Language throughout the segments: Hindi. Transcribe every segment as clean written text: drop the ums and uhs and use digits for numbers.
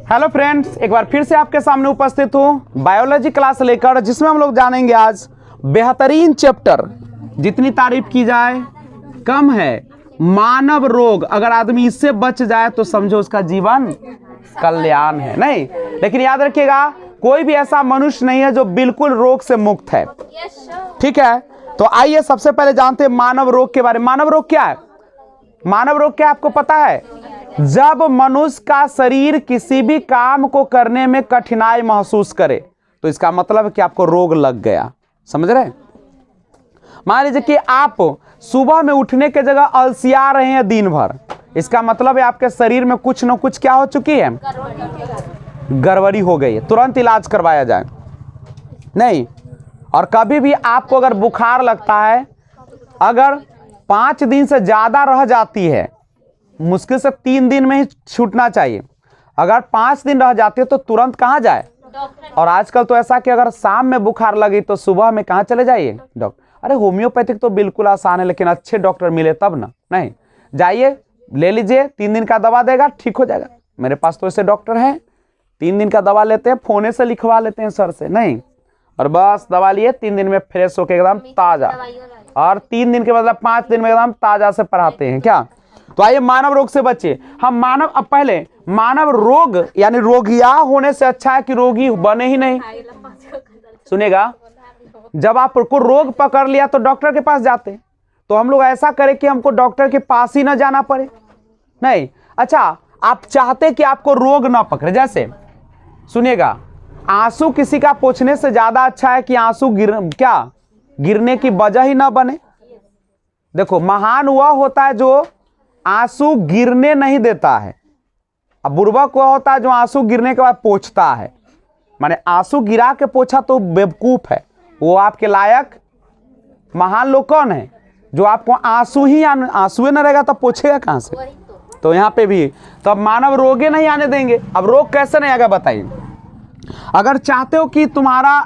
हेलो फ्रेंड्स, एक बार फिर से आपके सामने उपस्थित हूँ बायोलॉजी क्लास लेकर, जिसमें हम लोग जानेंगे आज बेहतरीन चैप्टर, जितनी तारीफ की जाए कम है, मानव रोग। अगर आदमी इससे बच जाए तो समझो उसका जीवन कल्याण है। नहीं, लेकिन याद रखिएगा, कोई भी ऐसा मनुष्य नहीं है जो बिल्कुल रोग से मुक्त है। ठीक है, तो आइए सबसे पहले जानते हैं मानव रोग के बारे में। मानव रोग क्या है? मानव रोग क्या आपको पता है? जब मनुष्य का शरीर किसी भी काम को करने में कठिनाई महसूस करे तो इसका मतलब है कि आपको रोग लग गया। समझ रहे? मान लीजिए कि आप सुबह में उठने के जगह अलसिया रहे हैं दिन भर, इसका मतलब है आपके शरीर में कुछ न कुछ क्या हो चुकी है, गड़बड़ी हो गई है। तुरंत इलाज करवाया जाए। नहीं, और कभी भी आपको अगर बुखार लगता है, अगर 5 दिन से ज्यादा रह जाती है, मुश्किल से 3 दिन में ही छूटना चाहिए। अगर 5 दिन रह जाती है तो तुरंत कहाँ जाए? और आजकल तो ऐसा कि अगर शाम में बुखार लगी तो सुबह में कहाँ चले जाइए? डॉक्टर। अरे होम्योपैथिक तो बिल्कुल आसान है, लेकिन अच्छे डॉक्टर मिले तब ना। नहीं, जाइए ले लीजिए, 3 दिन का दवा देगा, ठीक हो जाएगा। मेरे पास तो ऐसे डॉक्टर हैं, 3 दिन का दवा लेते हैं, फोने से लिखवा लेते हैं सर से। नहीं, और बस दवा लिए, 3 दिन में फ्रेश होके एकदम ताजा, और 3 दिन के बदला 5 दिन में एकदम ताजा से पढ़ाते हैं क्या। तो आइए मानव रोग से बचे हम। मानव, अब पहले मानव रोग यानी रोगिया होने से अच्छा है कि रोगी बने ही नहीं। सुनेगा, जब आपको रोग पकड़ लिया तो डॉक्टर के पास जाते, तो हम लोग ऐसा करें कि हमको डॉक्टर के पास ही ना जाना पड़े। नहीं, अच्छा, आप चाहते कि आपको रोग ना पकड़े। जैसे सुनिएगा, आंसू किसी का पोंछने से ज्यादा अच्छा है कि आंसू गिरने की वजह ही ना बने। देखो, महान वह होता है जो आंसू गिरने नहीं देता है, अब बुर्बक वह होता है जो आंसू गिरने के बाद पोंछता है। माने आंसू गिरा के पोंछा तो बेवकूफ है, वो आपके लायक महान लोग कौन है? जो आपको आंसू न रहेगा तो पोंछेगा कहां से? तो यहाँ पे भी तो अब मानव रोगे नहीं आने देंगे। अब रोग कैसे नहीं आएगा बताइए? अगर चाहते हो कि तुम्हारा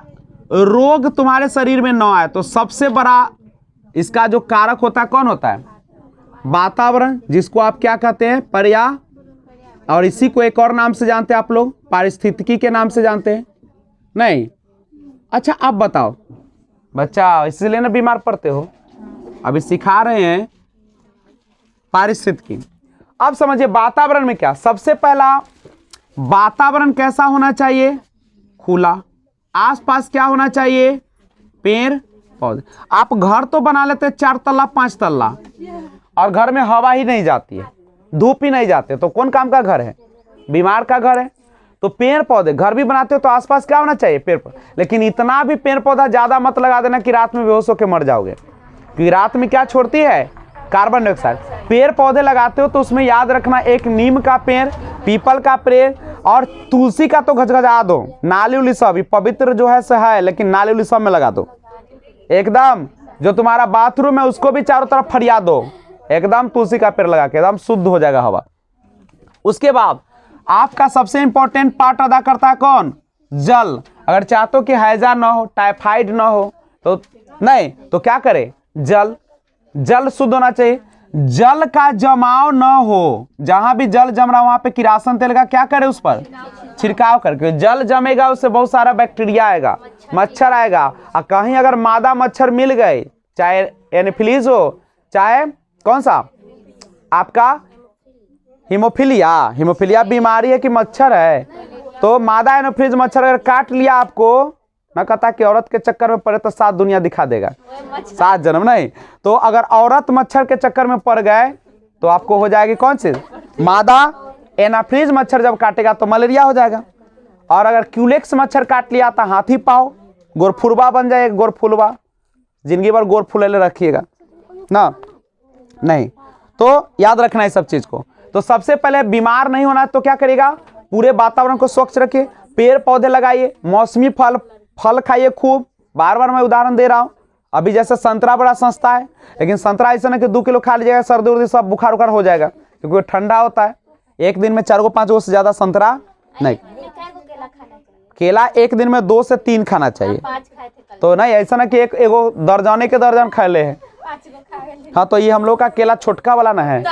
रोग तुम्हारे शरीर में न आए तो सबसे बड़ा इसका जो कारक होता है कौन होता है? वातावरण, जिसको आप क्या कहते हैं? पर्यावरण। और इसी को एक और नाम से जानते हैं आप लोग, पारिस्थितिकी के नाम से जानते हैं। नहीं, अच्छा आप बताओ बच्चा, इसलिए ना बीमार पड़ते हो, अभी सिखा रहे हैं पारिस्थितिकी। अब समझिए वातावरण में क्या, सबसे पहला वातावरण कैसा होना चाहिए? खुला। आसपास क्या होना चाहिए? पेड़ पौधे। आप घर तो बना लेते हैं 4 तल्ला 5 तल्ला, और घर में हवा ही नहीं जाती है, धूप ही नहीं जाते, तो कौन काम का घर है? बीमार का घर है। तो पेड़ पौधे, घर भी बनाते हो तो आसपास क्या होना चाहिए? पेड़ पौधे। लेकिन इतना भी पेड़ पौधा ज्यादा मत लगा देना कि रात में बेहोश होकर मर जाओगे, क्योंकि रात में क्या छोड़ती है? Carbon dioxide. पेड़ पौधे लगाते हो तो उसमें याद रखना, एक नीम का पेड़, पीपल का पेड़ और तुलसी का तो घचघचा दो। नाली उली सब पवित्र जो है सो है, लेकिन नाली उली सब में लगा दो एकदम। जो तुम्हारा बाथरूम है उसको भी चारों तरफ फरिया दो, एकदम तुलसी का पेड़ लगा के, एकदम शुद्ध हो जाएगा हवा। उसके बाद आपका सबसे इंपॉर्टेंट पार्ट अदा करता है कौन? जल। अगर चाहते हो कि हैजा ना हो, टाइफाइड ना हो, तो नहीं तो क्या करे? जल शुद्ध होना चाहिए। जल का जमाव ना हो, जहां भी जल जम रहा वहां पे किरासन तेल का क्या करे? उस पर छिड़काव करके। जल जमेगा, उससे बहुत सारा बैक्टीरिया आएगा, मच्छर आएगा, और कहीं अगर मादा मच्छर मिल गए, चाहे एनोफिलीज हो, चाहे कौन सा आपका हीमोफीलिया बीमारी है कि मच्छर है, तो मादा एनोफिलीज मच्छर अगर काट लिया आपको, मैं कहता कि औरत के चक्कर में पड़े तो 7 दुनिया दिखा देगा, 7 जन्म। नहीं, तो अगर औरत मच्छर के चक्कर में पड़ गए तो आपको हो जाएगी कौन सी? मादा एनाफ्रीज मच्छर जब काटेगा तो मलेरिया हो जाएगा। और अगर क्यूलेक्स मच्छर काट लिया तो हाथी पाओ, गोरफुलवा बन जाएगा, गोरफुलवा, जिंदगी भर गोरफुलेले रखिएगा ना। नहीं, तो याद रखना है सब चीज को। तो सबसे पहले बीमार नहीं होना है तो क्या करेगा? पूरे वातावरण को स्वच्छ रखिए, पेड़ पौधे लगाइए, मौसमी फल खाइए खूब। बार बार मैं उदाहरण दे रहा हूं, अभी जैसे संतरा बड़ा सस्ता है, लेकिन संतरा ऐसा ना कि 2 किलो खा लीजिएगा, सर्दी उर्दी सब बुखार उखार हो जाएगा, क्योंकि ठंडा होता है। एक दिन में 4 को 5 को से ज्यादा संतरा नहीं। केला एक दिन में 2 से 3 खाना चाहिए। तो नहीं ऐसा ना कि एगो दर्जने के दर्जन खाए हैं। हाँ, तो ये हम लोग का केला छोटका वाला ना है।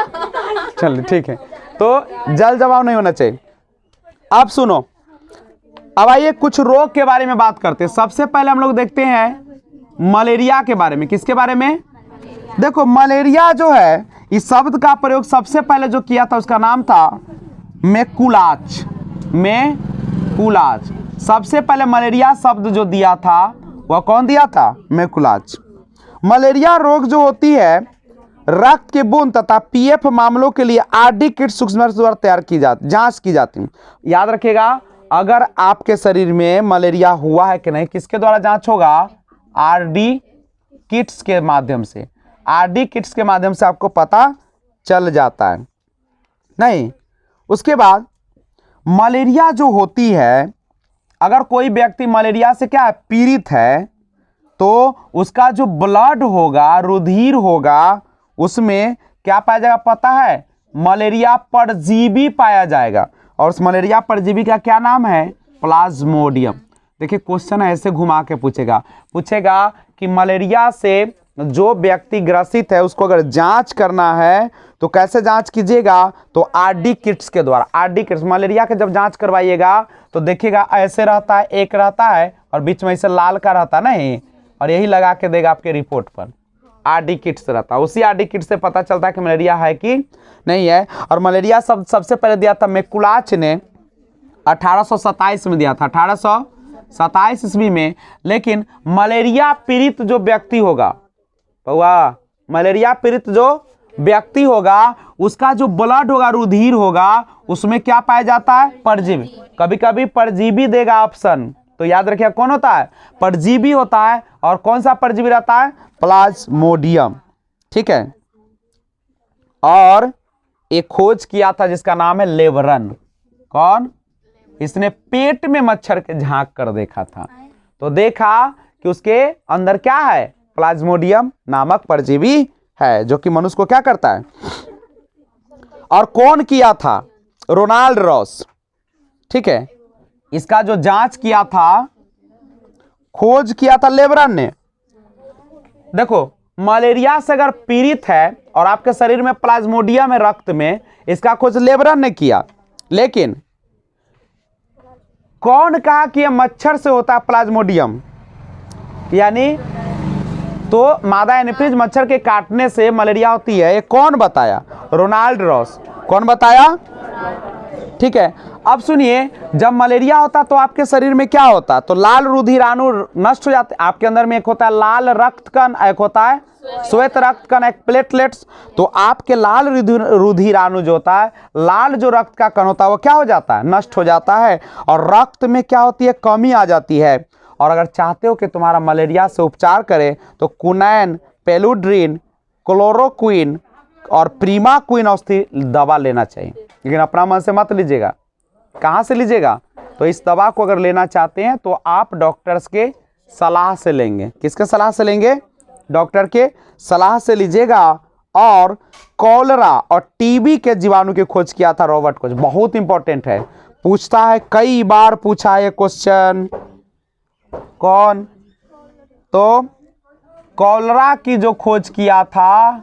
चलिए ठीक है, तो जल जमाव नहीं होना चाहिए। अब सुनो, अब आइए कुछ रोग के बारे में बात करते हैं। सबसे पहले हम लोग देखते हैं मलेरिया के बारे में। किसके बारे में? देखो मलेरिया जो है, इस शब्द का प्रयोग सबसे पहले जो किया था उसका नाम था मैकुलाच। मैकुलाच सबसे पहले मलेरिया शब्द जो दिया था वह कौन दिया था? मैकुलाच। मलेरिया रोग जो होती है रक्त के बूंद तथा पीएफ मामलों के लिए आरडी किट सूक्ष्म द्वारा तैयार की जाती, जांच की जाती है। याद रखिएगा, अगर आपके शरीर में मलेरिया हुआ है कि नहीं, किसके द्वारा जांच होगा? आरडी किट्स के माध्यम से। आरडी किट्स के माध्यम से आपको पता चल जाता है। नहीं, उसके बाद मलेरिया जो होती है, अगर कोई व्यक्ति मलेरिया से क्या है, पीड़ित है, तो उसका जो ब्लड होगा, रुधिर होगा, उसमें क्या पाया जाएगा पता है? मलेरिया परजीवी पाया जाएगा। और उस मलेरिया परजीवी का क्या नाम है? प्लाज्मोडियम। देखिए क्वेश्चन ऐसे घुमा के पूछेगा कि मलेरिया से जो व्यक्ति ग्रसित है उसको अगर जांच करना है तो कैसे जांच कीजिएगा? तो आरडी किट्स के द्वारा। आरडी किट्स, मलेरिया के जब जांच करवाइएगा तो देखिएगा ऐसे रहता है, एक रहता है और बीच में ऐसे लाल का रहता नहीं, और यही लगा के देगा आपके रिपोर्ट पर। आरडी किट्स रहता है, उसी आरडी किट से पता चलता है कि मलेरिया है कि नहीं है। और मलेरिया सबसे पहले दिया था मैकुलाच ने 1827 में दिया था, 1827 ईस्वी में। लेकिन मलेरिया पीड़ित जो व्यक्ति होगा, मलेरिया पीड़ित जो व्यक्ति होगा, उसका जो ब्लड होगा, रुधिर होगा, उसमें क्या पाया जाता है? परजीवी। कभी कभी परजीवी देगा ऑप्शन, तो याद रखिए कौन होता है? परजीवी होता है। और कौन सा परजीवी रहता है? प्लाज्मोडियम। ठीक है। और एक खोज किया था जिसका नाम है लेवरन। कौन? इसने पेट में मच्छर के झांक कर देखा था, तो देखा कि उसके अंदर क्या है? प्लाज्मोडियम नामक परजीवी है, जो कि मनुष्य को क्या करता है। और कौन किया था? Ronald Ross. ठीक है। इसका जो जांच किया था, खोज किया था लेवरन ने। देखो मलेरिया से अगर पीड़ित है और आपके शरीर में प्लाज्मोडियम है रक्त में, इसका खोज लेवरन ने किया। लेकिन कौन कहा कि यह मच्छर से होता है प्लाज्मोडियम? यानी तो मादा एनोफिलीज मच्छर के काटने से मलेरिया होती है, ये कौन बताया? Ronald Ross. कौन बताया? ठीक है। अब सुनिए, जब मलेरिया होता तो आपके शरीर में क्या होता? तो लाल रुधिराणु नष्ट हो जाते। आपके अंदर में एक होता है लाल रक्त कण, एक होता है श्वेत रक्त कण, एक प्लेटलेट्स। तो आपके लाल रुधिराणु जो होता है, लाल जो रक्त का कण होता है वो क्या हो जाता है? नष्ट हो जाता है। और रक्त में क्या होती है? कमी आ जाती है। और अगर चाहते हो कि तुम्हारा मलेरिया से उपचार करे तो कुनैन, पेलुड्रिन, क्लोरोक्विन और प्रीमाक्विन औषधि दवा लेना चाहिए। लेकिन अपना मन से मत लीजिएगा। कहाँ से लीजिएगा? तो इस दवा को अगर लेना चाहते हैं तो आप डॉक्टर्स के सलाह से लेंगे। किसके सलाह से लेंगे? डॉक्टर के सलाह से लीजिएगा। और कॉलरा और टीबी के जीवाणु की खोज किया था रॉबर्ट कोच। बहुत इंपॉर्टेंट है, पूछता है, कई बार पूछा है क्वेश्चन। कौन? तो कॉलरा की जो खोज किया था,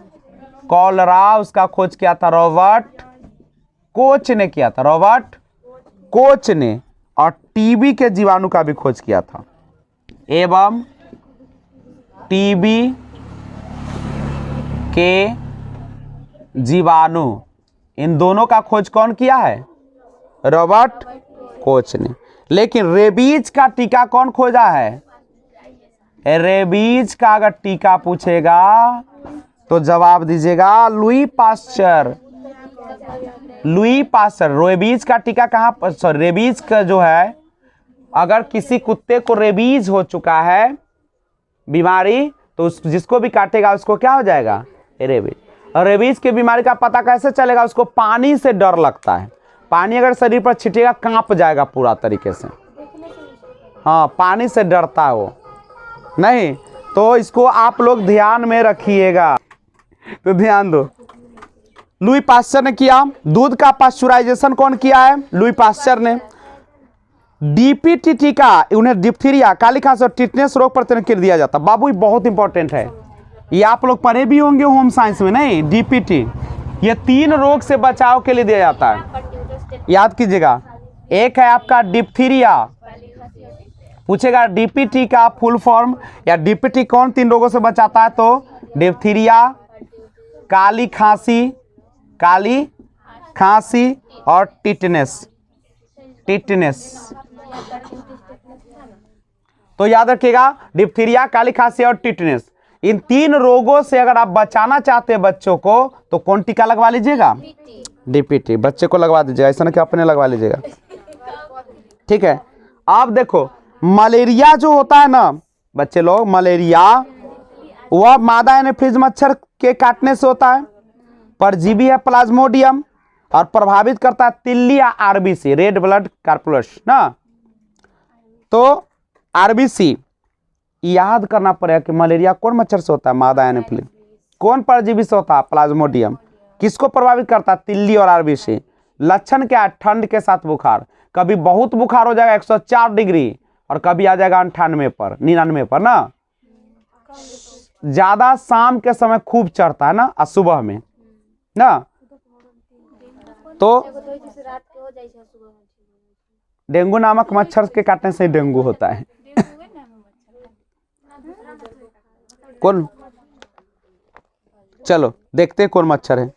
कॉलरा, उसका खोज किया था रॉबर्ट कोच ने किया था, रॉबर्ट कोच ने। और टीबी के जीवाणु का भी खोज किया था। एवं टीबी के जीवाणु, इन दोनों का खोज कौन किया है? रॉबर्ट कोच ने। लेकिन रेबीज का टीका कौन खोजा है? रेबीज का अगर टीका पूछेगा तो जवाब दीजिएगा Louis Pasteur. Louis Pasteur. Rabies का टीका कहाँ पर? सॉरी, रेबीज का जो है, अगर किसी कुत्ते को रेबीज हो चुका है बीमारी, तो जिसको भी काटेगा उसको क्या हो जाएगा? रेबीज। और रेबीज की बीमारी का पता कैसे चलेगा? उसको पानी से डर लगता है। पानी अगर शरीर पर छिटेगा कांप जाएगा पूरा तरीके से। हाँ, पानी से डरता है वो। नहीं तो इसको आप लोग ध्यान में रखिएगा। तो ध्यान दो, लुई पास्चर ने किया। दूध का पास्चुराइजेशन कौन किया है? लुई पास्चर ने। डीपीटी टीका उन्हें डिप्थीरिया, काली खांसी और टिटनेस रोग पर प्रतिरोधक दिया जाता। बाबू ये बहुत इंपॉर्टेंट है, ये आप लोग पढ़े भी होंगे होम साइंस में। नहीं, डीपीटी ये 3 रोग से बचाव के लिए दिया जाता है, याद कीजिएगा। एक है आपका डिप्थीरिया, पूछेगा डीपीटी का फुल फॉर्म या डीपीटी कौन 3 रोगों से बचाता है, तो डिप्थीरिया, काली खांसी और टिटनेस। तो याद रखिएगा, डिप्थीरिया, काली खांसी और टिटनेस, इन 3 रोगों से अगर आप बचाना चाहते हैं बच्चों को तो कौन टीका लगवा लीजिएगा, डीपीटी। बच्चे को लगवा दीजिएगा, ऐसा ना कि अपने लगवा लीजिएगा, ठीक है। आप देखो मलेरिया जो होता है ना बच्चे लोग, मलेरिया वह मादा एनोफिलीज मच्छर के काटने से होता है। परजीवी है प्लाज्मोडियम और प्रभावित करता है तिल्ली या आरबीसी, रेड ब्लड कॉर्पुलस ना। तो आरबीसी याद करना पड़ेगा कि मलेरिया कौन मच्छर से होता है, मादा एनोफिलीज। कौन परजीवी से होता है, प्लाज्मोडियम। किसको प्रभावित करता है, तिल्ली और आरबीसी। लक्षण क्या है, ठंड के साथ बुखार, कभी बहुत बुखार हो जाएगा 104 डिग्री और कभी आ जाएगा 98 पर 99 पर ना। ज्यादा शाम के समय खूब चढ़ता है ना, सुबह में ना। तो डेंगू नामक मच्छर के काटने से डेंगू होता है। कौन, चलो देखते हैं कौन मच्छर है।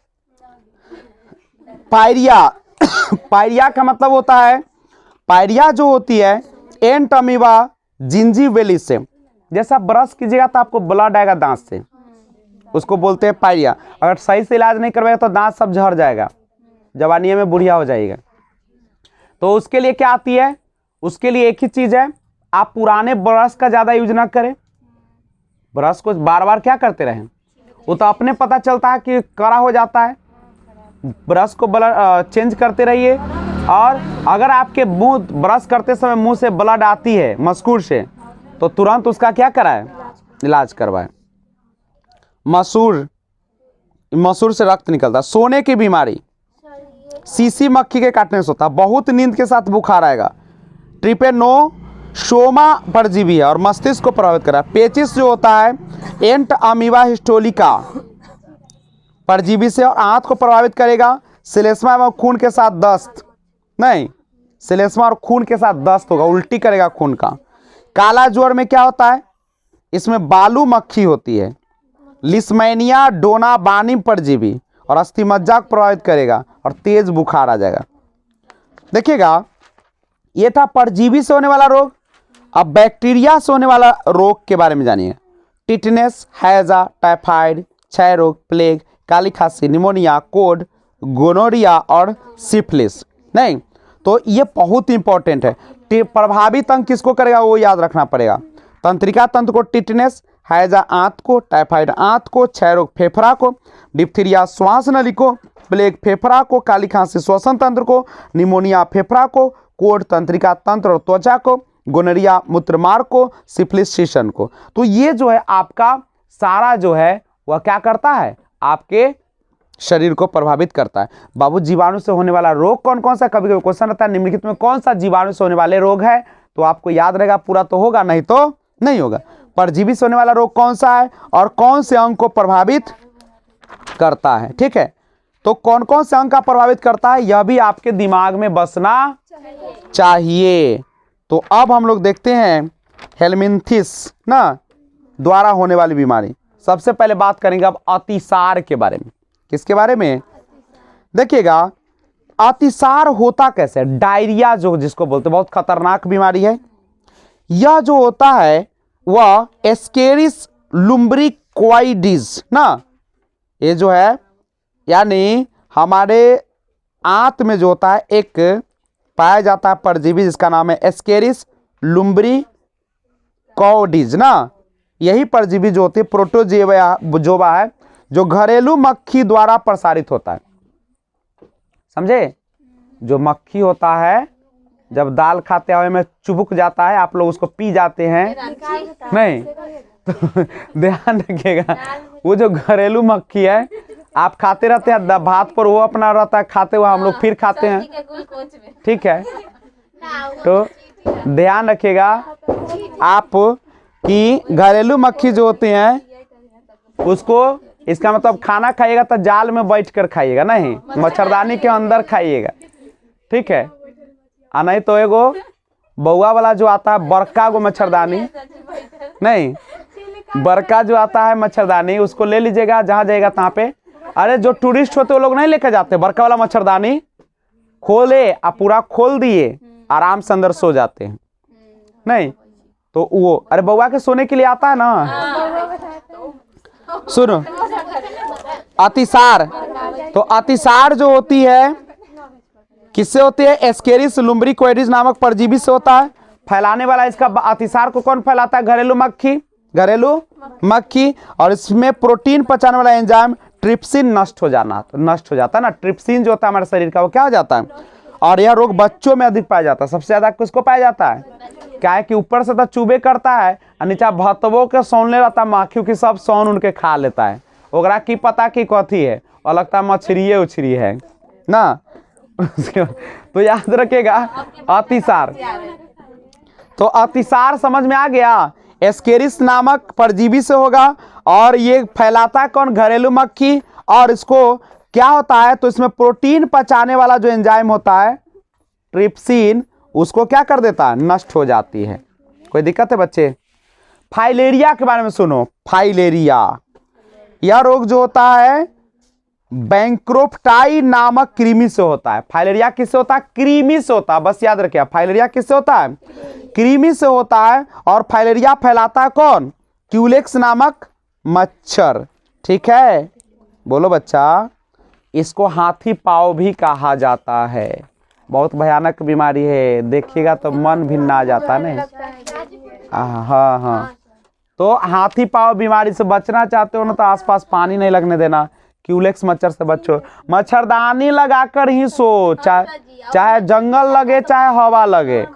पायरिया पायरिया का मतलब होता है, पायरिया जो होती है एंट अमीबा जिंजीवेलिस से। जैसा ब्रश कीजिएगा तो आपको ब्लड आएगा दांत से, उसको बोलते हैं पायरिया। अगर सही से इलाज नहीं करवाएगा तो दांत सब झड़ जाएगा, जवानी में बुढ़िया हो जाएगा। तो उसके लिए क्या आती है, उसके लिए एक ही चीज है, आप पुराने ब्रश का ज्यादा यूज ना करें। ब्रश को बार बार क्या करते रहें, वो तो अपने पता चलता है कि कड़ा हो जाता है। ब्रश को चेंज करते रहिए। और अगर आपके मुंह ब्रश करते समय मुंह से ब्लड आती है मस्कूर से, तो तुरंत उसका क्या कराए, इलाज करवाए। मसूर से रक्त निकलता। सोने की बीमारी सीसी मक्खी के काटने से होता है। बहुत नींद के साथ बुखार आएगा। ट्रिपेनोसोमा परजीवी है और मस्तिष्क को प्रभावित कर रहा है। पेचिस जो होता है एंट अमीबा हिस्टोलिका परजीवी से और आंत को प्रभावित करेगा। सिलेस्मा एवं खून के साथ दस्त, नहीं सिलेस्मा और खून के साथ दस्त होगा, उल्टी करेगा खून का। काला ज्वर में क्या होता है, इसमें बालू मक्खी होती है। लिस्मेनिया डोनाबानी परजीवी और अस्थिमज्जा को प्रभावित करेगा और तेज बुखार आ जाएगा। देखिएगा, ये था परजीवी से होने वाला रोग। अब बैक्टीरिया से होने वाला रोग के बारे में जानिए। टिटनेस, हैजा, टाइफाइड, क्षय रोग, प्लेग, काली खांसी, निमोनिया, कोड, गोनोरिया और सिफिलिस। नहीं, तो ये बहुत इंपॉर्टेंट है। प्रभावित अंग किसको करेगा वो याद रखना पड़ेगा। तंत्रिका तंत्र को टिटनेस, हैजा आंत को, टाइफाइड आंत को, क्षय रोग फेफड़ा को, डिप्थीरिया श्वास नली को, प्लेग फेफड़ा को, काली खांसी श्वसन तंत्र को, निमोनिया फेफड़ा को, कोड तंत्रिका तंत्र और त्वचा को, गोनरिया मूत्रमार्ग को, सिफिलिस शीशन को। तो ये जो है आपका सारा जो है वह क्या करता है, आपके शरीर को प्रभावित करता है। बाबू जीवाणु से होने वाला रोग कौन कौन सा, कभी कभी क्वेश्चन आता है निम्नलिखित में कौन सा जीवाणु से होने वाले रोग है, तो आपको याद रहेगा, पूरा तो होगा, नहीं तो नहीं होगा। परजीवी से होने वाला रोग कौन सा है और कौन से अंग को प्रभावित करता है, ठीक है। तो कौन कौन से अंग का प्रभावित करता है यह भी आपके दिमाग में बसना चाहिए। तो अब हम लोग देखते हैं हेलमिंथिस ना द्वारा होने वाली बीमारी। सबसे पहले बात करेंगे अब अतिसार के बारे में। किसके बारे में, देखिएगा अतिसार होता कैसे, डायरिया जो जिसको बोलते हैं, बहुत खतरनाक बीमारी है। यह जो होता है वह एस्केरिस लुम्ब्रिकोइडिस ना, ये जो है यानी हमारे आंत में जो होता है एक पाया जाता है परजीवी जिसका नाम है एस्केरिस लुम्ब्रिकोइडिस ना। यही परजीवी जो होती है प्रोटोजोआ है जो घरेलू मक्खी द्वारा प्रसारित होता है। समझे, जो मक्खी होता है जब दाल खाते हुए में चुबुक जाता है, आप लोग उसको पी जाते हैं, नहीं तो ध्यान रखिएगा, वो जो घरेलू मक्खी है आप खाते रहते हैं भात पर, वो अपना रहता है खाते हुए, हम लोग फिर खाते हैं, ठीक है। तो ध्यान रखिएगा आप कि घरेलू मक्खी जो होती हैं उसको इसका मतलब खाना खाइएगा तो जाल में बैठ कर खाइएगा, नहीं मच्छरदानी के अंदर खाइएगा, ठीक है। नहीं तो एगो बउआ वाला जो आता है बड़का गो मच्छरदानी, नहीं बड़का जो आता है मच्छरदानी, उसको ले लीजिएगा जहाँ जाएगा तहाँ पे। अरे जो टूरिस्ट होते वो लोग नहीं लेकर जाते, बड़का वाला मच्छरदानी खोले और पूरा खोल दिए, आराम से अंदर सो जाते हैं। नहीं तो वो, अरे बउआ के सोने के लिए आता है ना। सुनो, अतिसार, तो अतिसार जो होती है किससे होती है? एस्केरिस लुम्ब्रिकोइडिस नामक परजीवी से होता है। फैलाने वाला इसका अतिसार को कौन फैलाता है? घरेलू मक्खी, घरेलू मक्खी। और इसमें प्रोटीन पचाने वाला एंजाइम ट्रिप्सिन नष्ट हो जाता है ना। ट्रिप्सिन जो होता है हमारे शरीर का वो क्या हो जाता है। और यह रोग बच्चों में अधिक पाया जाता है। सबसे ज्यादा किसको पाया जाता है? क्या है कि ऊपर से तो चूबे करता है और नीचा भतवों के सौन रहता है, माखियों की सब सौन उनके खा लेता है। ओकरा की पता की कथी है, और लगता है मछरिये उछरी है ना। तो याद रखिएगा अतिसार। तो अतिसार समझ में आ गया, एस्केरिस नामक परजीवी से होगा। और ये फैलाता है कौन? घरेलू मक्खी। और इसको क्या होता है? तो इसमें प्रोटीन पचाने वाला जो एंजाइम होता है ट्रिप्सिन, उसको क्या कर देता है? नष्ट हो जाती है। कोई दिक्कत है बच्चे? फाइलेरिया के बारे में सुनो। फाइलेरिया, यह रोग जो होता है बैंक्रोफ्टाई नामक कृमि से होता है। फाइलेरिया किससे होता है? कृमि से होता है। बस याद रखिए, फाइलेरिया किससे होता है? कृमि से होता है। और फाइलेरिया फैलाता है कौन? क्यूलेक्स नामक मच्छर, ठीक है। बोलो बच्चा, इसको हाथी पाँव भी कहा जाता है। बहुत भयानक बीमारी है, देखिएगा तो मन भिन्ना आ जाता नहीं। हाँ हाँ, तो हाथी पाँव बीमारी से बचना चाहते हो ना तो आसपास पानी नहीं लगने देना। क्यूलेक्स मच्छर से बचो। मच्छरदानी लगाकर ही सो, चाहे जंगल लगे चाहे हवा लगे,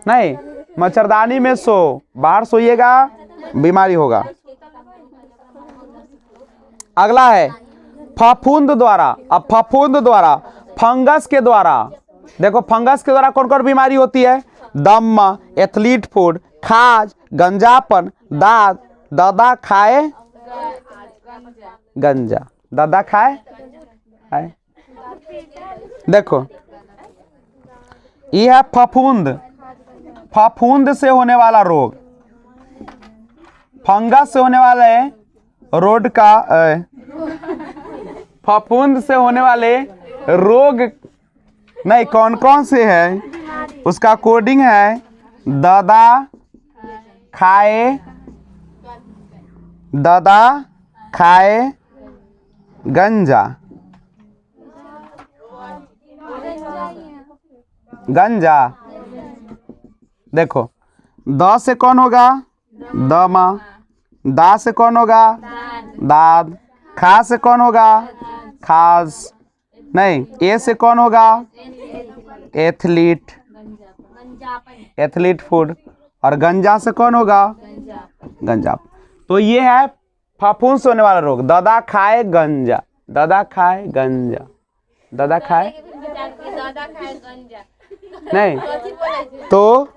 नहीं मच्छरदानी में सो। बाहर सोइएगा बीमारी होगा। अगला है फफूंद द्वारा। अब फफूंद द्वारा, फंगस के द्वारा, देखो फंगस के द्वारा कौन कौन बीमारी होती है? दम्मा, एथलीट फूड, खाज, गंजापन, दाद, ददा खाए गंजा, ददा खाए है? देखो यह है फफूंद। फफूंद से होने वाला रोग, फंगस से होने वाले रोग का, फफूंद से होने वाले रोग नहीं कौन कौन से है, उसका कोडिंग है ददा खाए, ददा खाए गंजा, गंजा। देखो द से कौन होगा? दमा। दा से कौन होगा? दाद। खा से कौन होगा? खास। नहीं, ए से कौन होगा? Athlete, athlete food. और गंजा से कौन होगा? गंजा। तो ये है फफूंद से होने वाला रोग, ददा खाए गंजा, ददा खाए गंजा, ददा खाए नहीं। तो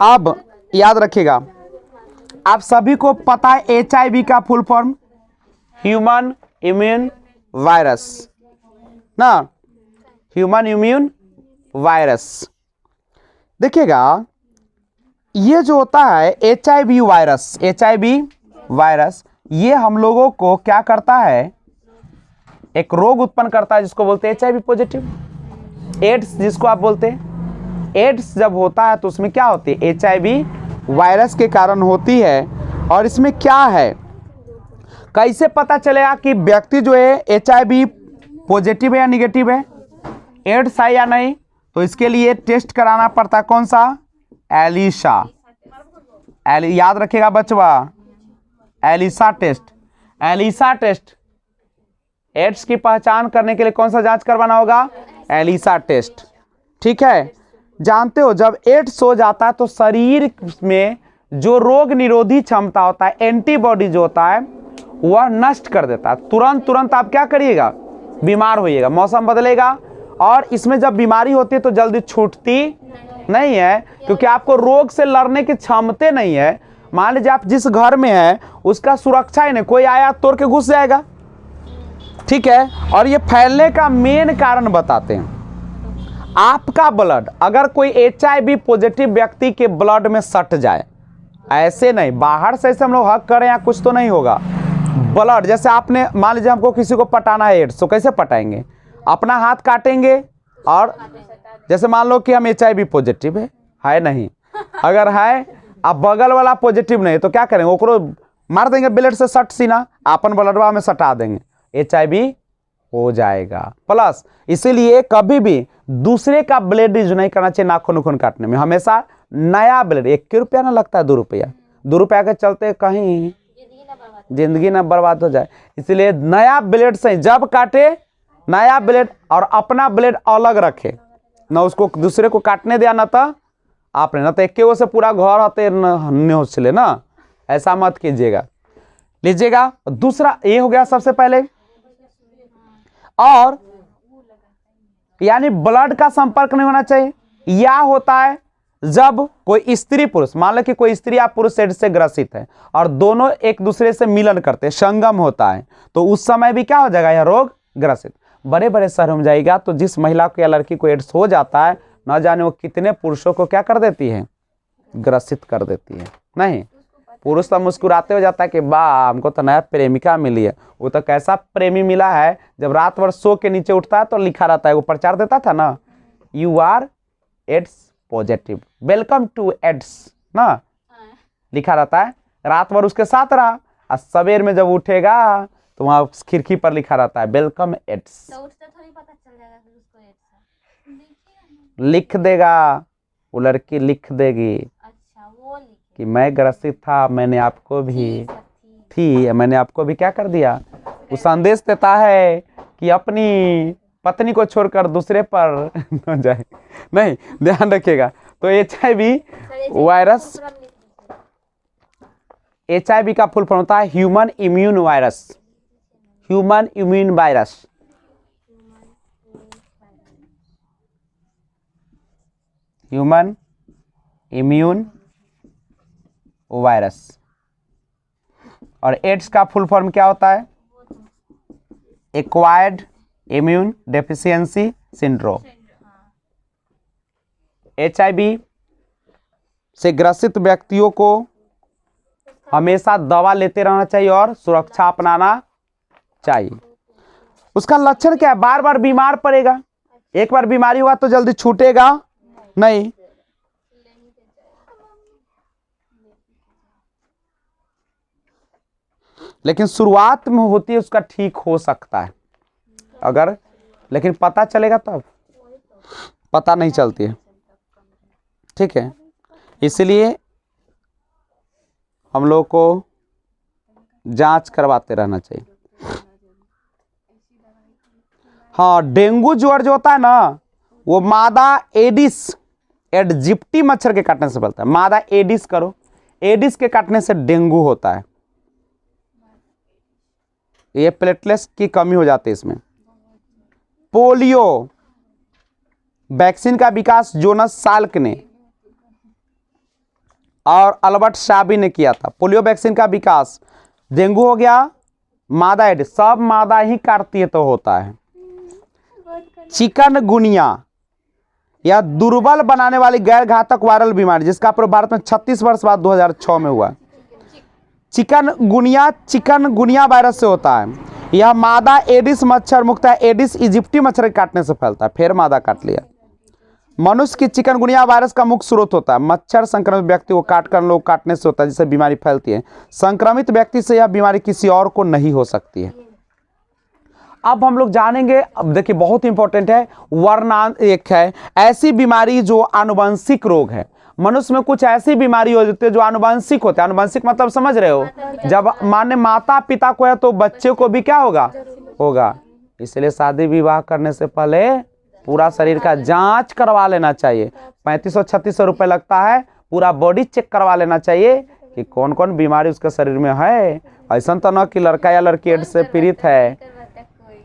अब याद रखिएगा, आप सभी को पता है HIV का full form human immune virus ना, ह्यूमन इम्यून वायरस। देखिएगा ये जो होता है HIV वायरस, HIV वायरस, ये हम लोगों को क्या करता है? एक रोग उत्पन्न करता है जिसको बोलते हैं HIV पॉजिटिव, एड्स जिसको आप बोलते हैं। एड्स जब होता है तो उसमें क्या होती है? HIV वायरस के कारण होती है। और इसमें क्या है, कैसे पता चलेगा कि व्यक्ति जो है HIV पॉजिटिव है या निगेटिव है, एड्स है या नहीं? तो इसके लिए टेस्ट कराना पड़ता है, कौन सा? एलिसा। याद रखिएगा बच्चा, ELISA test. ELISA test, AIDS की पहचान करने के लिए कौन सा जांच करवाना होगा? एलिसा टेस्ट, ठीक है। जानते हो जब एड्स हो जाता है तो शरीर में जो रोग निरोधी क्षमता होता है, एंटीबॉडी जो होता है, वह नष्ट कर देता है। तुरंत आप क्या करिएगा? बीमार होइएगा। मौसम बदलेगा और इसमें जब बीमारी होती है तो जल्दी छूटती नहीं है, क्योंकि आपको रोग से लड़ने की क्षमता नहीं है। मान लीजिए आप जिस घर में है उसका सुरक्षा ही नहीं, कोई आया तोड़ के घुस जाएगा, ठीक है। और ये फैलने का मेन कारण बताते हैं, आपका ब्लड अगर कोई HIV पॉजिटिव व्यक्ति के ब्लड में सट जाए, ऐसे नहीं बाहर से ऐसे हम लोग हक करें या कुछ तो नहीं होगा, ब्लड जैसे आपने मान लीजिए हमको किसी को पटाना है एड्स, तो कैसे पटाएंगे, अपना हाथ काटेंगे, और जैसे मान लो कि हम HIV पॉजिटिव है नहीं, अगर है अब बगल वाला पॉजिटिव नहीं तो क्या करेंगे, ओकरो मार देंगे ब्लेड से सट सीना, अपन ब्लडवा में सटा देंगे, HIV हो जाएगा। प्लस इसीलिए कभी भी दूसरे का ब्लेड यूज नहीं करना चाहिए नाखून उखून काटने में, हमेशा नया ब्लेड, 1 रुपया ना लगता है, 2 रुपया, 2 रुपया के चलते कहीं जिंदगी ना बर्बाद हो जाए, इसलिए नया ब्लेड से जब काटे नया ब्लेड, और अपना ब्लेड अलग रखे, ना उसको दूसरे को काटने दिया, ना तो आपने ना तो एक से पूरा घर आते न हो चले ना, ऐसा मत कीजिएगा, लीजिएगा। दूसरा ये हो गया सबसे पहले, और यानी ब्लड का संपर्क नहीं होना चाहिए। या होता है जब कोई स्त्री पुरुष, मान लो कि कोई स्त्री या पुरुष एड्स से ग्रसित है और दोनों एक दूसरे से मिलन करते हैं, संगम होता है, तो उस समय भी क्या हो जाएगा, यह रोग ग्रसित। बड़े बड़े शहरों में जाएगा तो जिस महिला को या लड़की को एड्स हो जाता है, न जाने वो कितने पुरुषों को क्या कर देती है, ग्रसित कर देती है। नहीं, पुरुष तो मुस्कुराते हो जाता है कि वाह हमको तो नया प्रेमिका मिली है, वो तो कैसा प्रेमी मिला है, जब रात भर सो के नीचे उठता है तो लिखा रहता है, वो प्रचार देता था ना, you are AIDS positive, welcome to AIDS ना, लिखा रहता है, रात भर उसके साथ रहा, और सवेर में जब उठेगा तो वहां खिड़की पर लिखा रहता है वेलकम एड्स, तो उससे थोड़ी पता चल जाएगा कि उसको एड्स है, लिख देगा वो लड़की, लिख देगी, अच्छा वो कि मैं ग्रसित था, मैंने आपको भी थी, मैंने आपको भी क्या कर दिया, वो संदेश देता है कि अपनी पत्नी को छोड़कर दूसरे पर न जाए। नहीं, ध्यान रखिएगा। तो HIV वायरस, HIV का फुल फॉर्म होता है human immune virus, human immune virus, human immune virus. और एड्स का फुल फॉर्म क्या होता है, acquired immune deficiency syndrome. HIV से ग्रसित व्यक्तियों को हमेशा दवा लेते रहना चाहिए और सुरक्षा अपनाना चाहिए। उसका लक्षण क्या है, बार बार बीमार पड़ेगा, एक बार बीमारी हुआ तो जल्दी छूटेगा नहीं, लेकिन शुरुआत में होती है उसका ठीक हो सकता है अगर, लेकिन पता चलेगा तब, पता नहीं चलती है, ठीक है। इसलिए हम लोग को जांच करवाते रहना चाहिए। हाँ, डेंगू ज्वर जो होता है ना, वो मादा एडिस एडजिप्टी मच्छर के काटने से फैलता है। मादा एडिस करो, एडिस के काटने से डेंगू होता है, ये प्लेटलेट्स की कमी हो जाती है इसमें। पोलियो वैक्सीन का विकास जोनस साल्क ने और अल्बर्ट शाबी ने किया था। पोलियो वैक्सीन का विकास, डेंगू हो गया, मादा एडिस, सब मादा ही काटती है तो होता है। चिकनगुनिया या दुर्बल बनाने वाली गैर घातक वायरल बीमारी, जिसका प्रयोग भारत में 36 वर्ष बाद 2006 में हुआ। चिकनगुनिया वायरस से होता है। यह मादा एडिस मच्छर मुख्यतः एडिस इजिप्टी मच्छर के काटने से फैलता है। फिर मादा काट लिया। मनुष्य की चिकनगुनिया वायरस का मुख्य स्रोत होता है। मच्छर संक्रमित व्यक्ति को काटकर लोग काटने से होता है, जिससे बीमारी फैलती है। संक्रमित व्यक्ति से यह बीमारी किसी और को नहीं हो सकती है। अब हम लोग जानेंगे, अब देखिए बहुत इंपॉर्टेंट है, एक है ऐसी बीमारी जो आनुवंशिक रोग है। मनुष्य में कुछ ऐसी बीमारी हो जाती है जो आनुवंशिक होता है। आनुवंशिक मतलब समझ रहे हो, जब माने माता पिता को है तो बच्चे को भी क्या होगा। इसलिए शादी विवाह करने से पहले पूरा शरीर का जांच करवा लेना चाहिए। 3500-3600 रुपये लगता है, पूरा बॉडी चेक करवा लेना चाहिए कि कौन कौन बीमारी उसके शरीर में है। ऐसा तो ना कि लड़का या लड़की एड्स से पीड़ित है,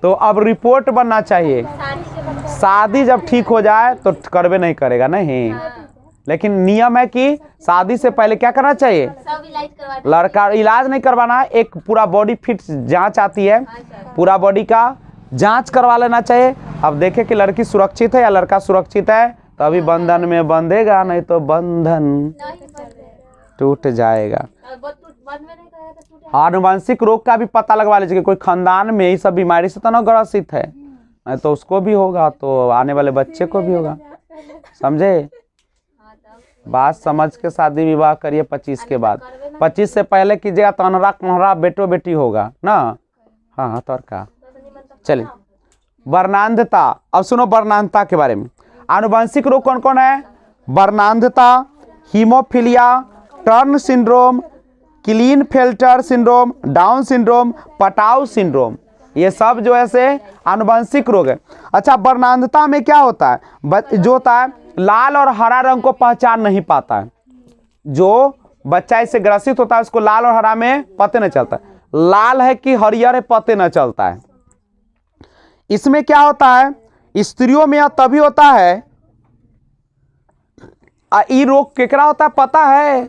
तो अब रिपोर्ट बनना चाहिए। शादी जब ठीक हो जाए तो करवे नहीं करेगा, नहीं, लेकिन नियम है कि शादी से पहले क्या करना चाहिए, सब इलाज करवा लड़का इलाज नहीं करवाना, एक पूरा बॉडी फिट जांच आती है, पूरा बॉडी का जांच करवा लेना चाहिए। अब देखें कि लड़की सुरक्षित है या लड़का सुरक्षित है, तभी बंधन में बंधेगा, नहीं तो बंधन नहीं करते। टूट जाएगा। बंद में नहीं करा तो टूटे। आनुवंशिक रोग का भी पता लगवा लीजिए कि कोई खानदान में ये सब बीमारी से तो ना ग्रसित है, नहीं तो उसको भी होगा तो आने वाले बच्चे को भी होगा। समझे? बात समझ के शादी विवाह करिए 25 के बाद। 25 से पहले कीजिएगा तो अनरा कुनरा बेटो बेटी होगा ना। हाँ तो और का। चलिए वर्णांधता, अब सुनो वर्णांधता के बारे में। आनुवंशिक रोग कौन कौन है? वर्णांधता, haemophilia, Turner syndrome, Klinefelter syndrome, Down syndrome, Patau syndrome, ये सब जो है से आनुवंशिक रोग है। अच्छा, वर्णांधता में क्या होता है? जो होता है लाल और हरा रंग को पहचान नहीं पाता है। जो बच्चा इससे ग्रसित होता है उसको लाल और हरा में पता नहीं चलता, लाल है कि हरियर है पता न चलता है। इसमें क्या होता है, स्त्रियों में यह तभी होता है, ये रोग केकरा होता है पता है?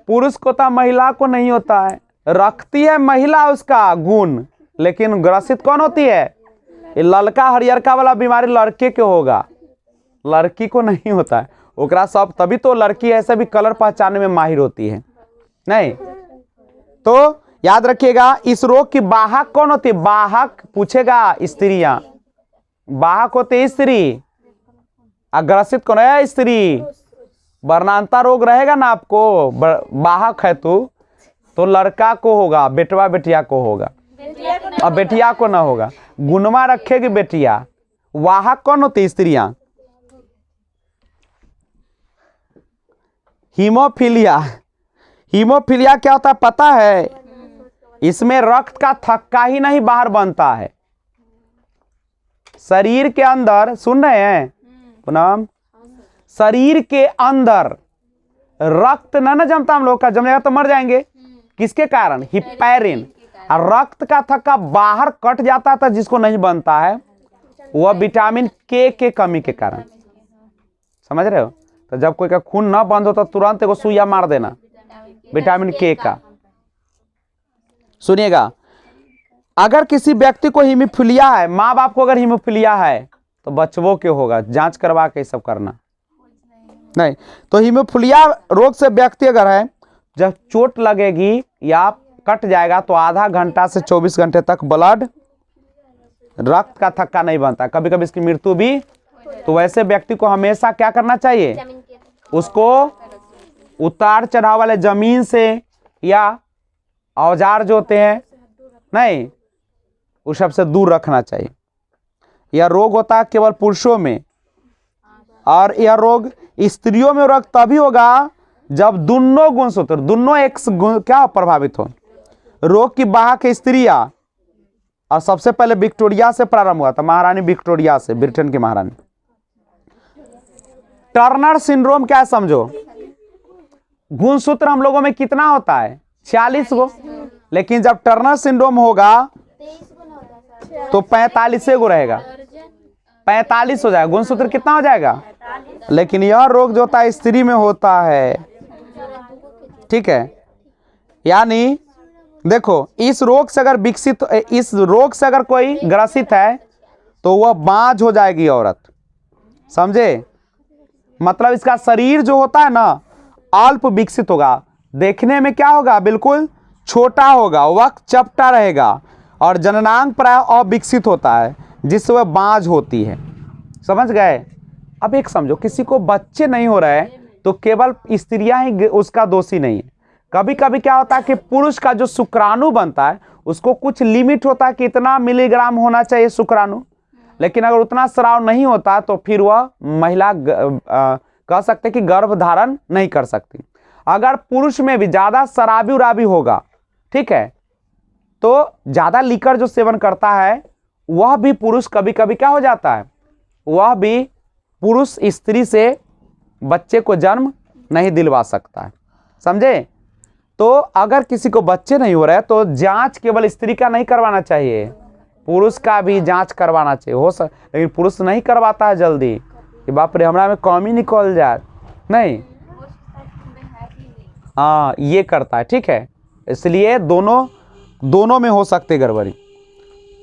पुरुष को होता, महिला को नहीं होता है। रखती है महिला उसका गुण, लेकिन ग्रसित कौन होती है? ये ललका हरियरका वाला बीमारी लड़के के होगा, लड़की को नहीं होता है। ओकरा सब, तभी तो लड़की ऐसे भी कलर पहचानने में माहिर होती है। नहीं तो याद रखिएगा, इस रोग की वाहक कौन होती है? वाहक पूछेगा स्त्रियां, वाहक होते स्त्री, अग्रसित कौन है? स्त्री। वर्णांता रोग रहेगा ना आपको, वाहक है तो लड़का को होगा, बेटवा बेटिया को होगा, और बेटिया को ना होगा। गुणवा रखेगी बेटिया। वाहक कौन होती? स्त्रियां। हीमोफीलिया, हीमोफीलिया क्या होता है पता है? इसमें रक्त का थक्का ही नहीं बाहर बनता है, शरीर के अंदर, सुन रहे हैं पूनम, शरीर के अंदर रक्त ना जमता, हम लोग का जमेगा तो मर जाएंगे। किसके कारण? हिपैरिन। और रक्त का थक्का बाहर कट जाता था, जिसको नहीं बनता है वह विटामिन के कमी के कारण। समझ रहे हो? तो जब कोई का खून ना बंद हो तो तुरंत एगो सुइया मार देना विटामिन के का। सुनिएगा, अगर किसी व्यक्ति को हीमोफीलिया है, माँ बाप को अगर हीमोफीलिया है तो बच्चों के होगा, जांच करवा के सब करना। नहीं तो हीमोफीलिया रोग से व्यक्ति अगर है, जब चोट लगेगी या कट जाएगा तो आधा घंटा से 24 घंटे तक ब्लड, रक्त का थक्का नहीं बनता, कभी कभी इसकी मृत्यु भी। तो वैसे व्यक्ति को हमेशा क्या करना चाहिए? उसको उतार चढ़ाव वाले जमीन से या औजार जो होते हैं, नहीं, उस सब से दूर रखना चाहिए। यह रोग होता है केवल पुरुषों में, और यह रोग स्त्रियों में रोग तभी होगा जब दोनों गुणसूत्र, दोनों एक क्या प्रभावित हो। रोग की वाहक स्त्रियां, और सबसे पहले विक्टोरिया से प्रारंभ हुआ था, महारानी विक्टोरिया से, ब्रिटेन की महारानी। टर्नर सिंड्रोम क्या है समझो? गुणसूत्र हम लोगों में कितना होता है? 46 गो, लेकिन जब टर्नर सिंड्रोम होगा तो 45 गो रहेगा, 45 हो जाएगा। गुणसूत्र कितना हो जाएगा? लेकिन यह रोग जो होता है स्त्री में होता है, ठीक है। यानी देखो, इस रोग से अगर विकसित, इस रोग से अगर कोई ग्रसित है तो वह बांझ हो जाएगी औरत। समझे? मतलब इसका शरीर जो होता है ना, अल्प विकसित होगा, देखने में क्या होगा? बिल्कुल छोटा होगा, वक्त चपटा रहेगा, और जननांग प्राय अविकसित होता है, जिससे वह बांझ होती है। समझ गए? अब एक समझो, किसी को बच्चे नहीं हो रहे तो केवल स्त्रियां ही उसका दोषी नहीं है। कभी कभी क्या होता है कि पुरुष का जो शुक्राणु बनता है उसको कुछ लिमिट होता है कि इतना मिलीग्राम होना चाहिए शुक्राणु, लेकिन अगर उतना स्राव नहीं होता तो फिर वह महिला कह सकते कि गर्भ धारण नहीं कर सकती। अगर पुरुष में भी ज्यादा शराबी उराबी होगा, ठीक है, तो ज्यादा लीकर जो सेवन करता है वह भी पुरुष कभी कभी क्या हो जाता है, वह भी पुरुष स्त्री से बच्चे को जन्म नहीं दिलवा सकता है। समझे? तो अगर किसी को बच्चे नहीं हो रहे तो जांच केवल स्त्री का नहीं करवाना चाहिए, पुरुष का भी जांच करवाना चाहिए। लेकिन पुरुष नहीं करवाता है जल्दी कि बाप रे हमरा में कमी निकल जाए, नहीं, हाँ ये करता है, ठीक है। इसलिए दोनों में हो सकती है गड़बड़ी।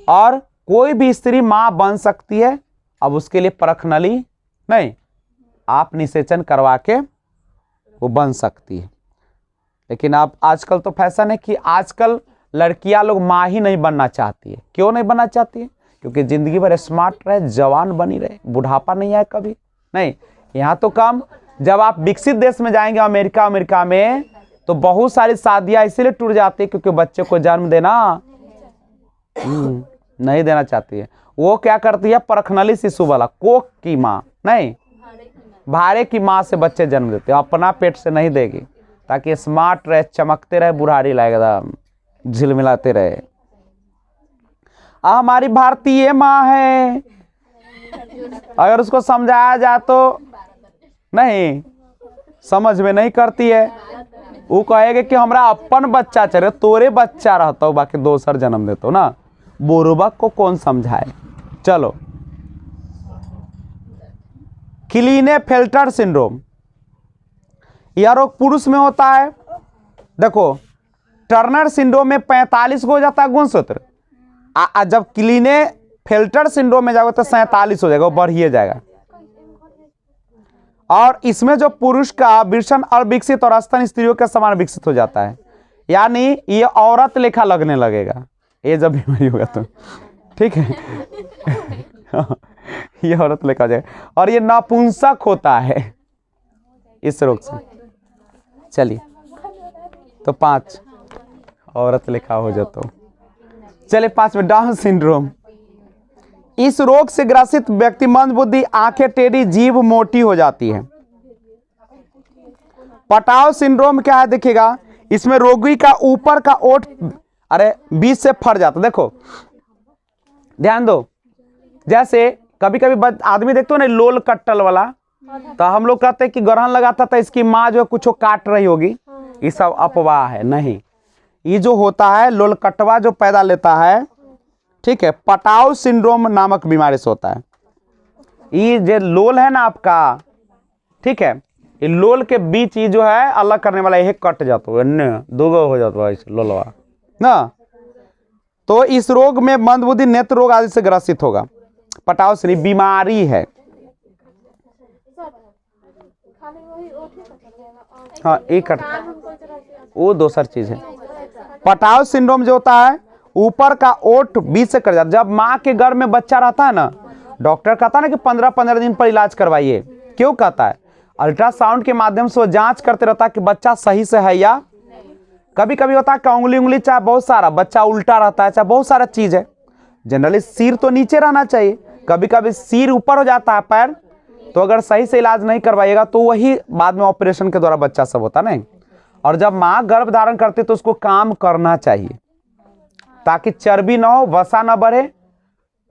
और कोई भी स्त्री माँ बन सकती है, अब उसके लिए परख नली नहीं, आप निषेचन करवा के वो बन सकती है। लेकिन आप आजकल तो फैशन है कि आजकल लड़कियां लोग माँ ही नहीं बनना चाहती है। क्यों नहीं बनना चाहती है? क्योंकि जिंदगी भर स्मार्ट रहे, जवान बनी रहे, बुढ़ापा नहीं आए कभी नहीं। यहाँ तो कम, जब आप विकसित देश में जाएंगे अमेरिका में, तो बहुत सारी शादियां इसीलिए टूट जाती है क्योंकि बच्चे को जन्म देना नहीं देना चाहती है। वो क्या करती है, परखनली शिशु वाला, कोख की माँ नहीं, भारे की माँ से बच्चे जन्म देते हैं, अपना पेट से नहीं देगी, ताकि स्मार्ट रहे, चमकते रहे, बुढ़ारी लगेगा, झिलमिलाते रहे। हमारी भारतीय माँ है, अगर उसको समझाया जाए तो नहीं समझ में नहीं करती है। वो कहेगा कि हमरा अपन बच्चा चले, तोरे बच्चा रहता हो, बाकी दोसर जन्म देते हो ना। बुर्बक को कौन समझाए। चलो, क्लीनेफेल्टर सिंड्रोम, यह रोग पुरुष में होता है। देखो, टर्नर सिंड्रोम में 45 को हो जाता है गुणसूत्र, जब क्लीनेफेल्टर सिंड्रोम में जाओगे तो 47 हो जाएगा, वो बढ़िए जाएगा। और इसमें जो पुरुष का वृषण अविकसित और स्तन स्त्रियों के समान विकसित हो जाता है, यानी ये औरत लेखा लगने लगेगा ये जब बीमारी होगा तो, ठीक है। ये औरत लेखा हो जाएगा, और ये नपुंसक होता है इस रोग से। चलिए, तो 5 औरत लेखा हो जाता हो। चलिए 5 में डाउन सिंड्रोम, इस रोग से ग्रसित व्यक्ति मंदबुद्धि, आंखें टेढ़ी, जीभ मोटी हो जाती है। पटाव सिंड्रोम क्या है देखिएगा, इसमें रोगी का ऊपर का ओठ बीच से फट जाता। देखो ध्यान दो, जैसे कभी कभी आदमी देखते हो ना लोल कट्टल वाला, तो हम लोग कहते हैं कि ग्रहण लगाता था, इसकी माँ जो कुछ काट रही होगी, ये सब अफवाह है। नहीं, ये जो होता है लोल कटवा जो पैदा लेता है, ठीक है, पटाव सिंड्रोम नामक बीमारी से होता है। ये जो लोल है ना आपका, ठीक है, ये लोल के बीच ये जो है अलग करने वाला, यह कट जाता है, दोगो हो जाता है लोलवा ना। तो इस रोग में मंदबुद्धि, नेत्र रोग आदि से ग्रसित होगा। पटाव सिंड्रोम बीमारी है। हाँ, एक वो दूसर चीज है। पटाव सिंड्रोम जो होता है, ऊपर का ओठ बीच से कट जाता। जब माँ के गर्भ में बच्चा रहता है ना, डॉक्टर कहता है ना कि 15-15 दिन पर इलाज करवाइए। क्यों कहता है? अल्ट्रासाउंड के माध्यम से वो जांच करते रहता है कि बच्चा सही से है या। कभी कभी होता है कि उंगली चाहे बहुत सारा बच्चा उल्टा रहता है, चाहे बहुत सारा चीज है। जनरली सिर तो नीचे रहना चाहिए, कभी कभी सिर ऊपर हो जाता है, पैर। तो अगर सही से इलाज नहीं करवाइएगा तो वही बाद में ऑपरेशन के द्वारा बच्चा सब होता नहीं। और जब माँ गर्भ धारण करती तो उसको काम करना चाहिए ताकि चर्बी ना हो, वसा ना बढ़े,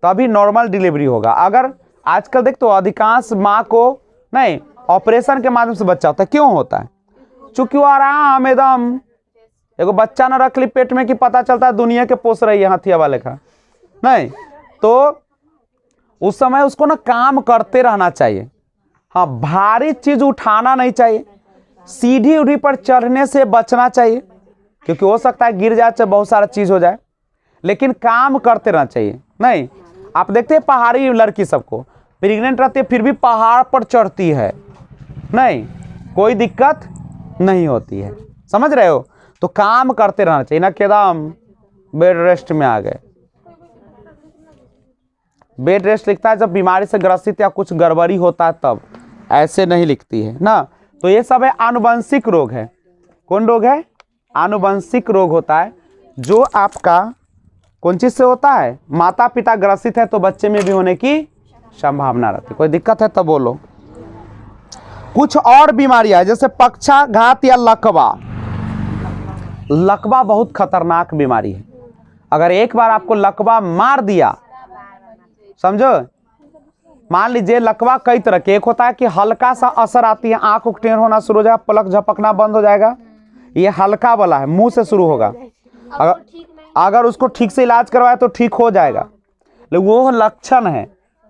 तभी नॉर्मल डिलीवरी होगा। अगर आजकल देख तो अधिकांश माँ को नहीं ऑपरेशन के माध्यम से बच्चा होता है। क्यों होता है? चूंकि वो आराम एकदम एगो बच्चा ना रख ली पेट में कि पता चलता है दुनिया के पोस रही है हाथिया वाले का नहीं। तो उस समय उसको ना काम करते रहना चाहिए। हाँ, भारी चीज उठाना नहीं चाहिए, सीढ़ी उढ़ी पर चढ़ने से बचना चाहिए क्योंकि हो सकता है गिर जाए, चाहे बहुत सारा चीज हो जाए, लेकिन काम करते रहना चाहिए। नहीं, आप देखते हैं पहाड़ी लड़की सबको प्रेग्नेंट रहती है फिर भी पहाड़ पर चढ़ती है, नहीं कोई दिक्कत नहीं होती है। समझ रहे हो? तो काम करते रहना चाहिए ना कि एकदम बेड रेस्ट में आ गए। बेड रेस्ट लिखता है जब बीमारी से ग्रसित या कुछ गड़बड़ी होता है तब, ऐसे नहीं लिखती है ना। तो ये सब है आनुवंशिक रोग है। कौन रोग है? आनुवंशिक रोग होता है जो आपका कौन चीज से होता है? माता पिता ग्रसित है तो बच्चे में भी होने की संभावना रहती है। कोई दिक्कत है तो बोलो। कुछ और बीमारियां है जैसे पक्षाघात या लकवा। लकवा बहुत खतरनाक बीमारी है। अगर एक बार आपको लकवा मार दिया, समझो, मान लीजिए लकवा कई तरह के, एक होता है कि हल्का सा असर आती है, आंख उकटेर होना शुरू हो जाएगा, पलक झपकना बंद हो जाएगा, ये हल्का वाला है, मुंह से शुरू होगा। अगर उसको ठीक से इलाज करवाए तो ठीक हो जाएगा, लेकिन वो लक्षण है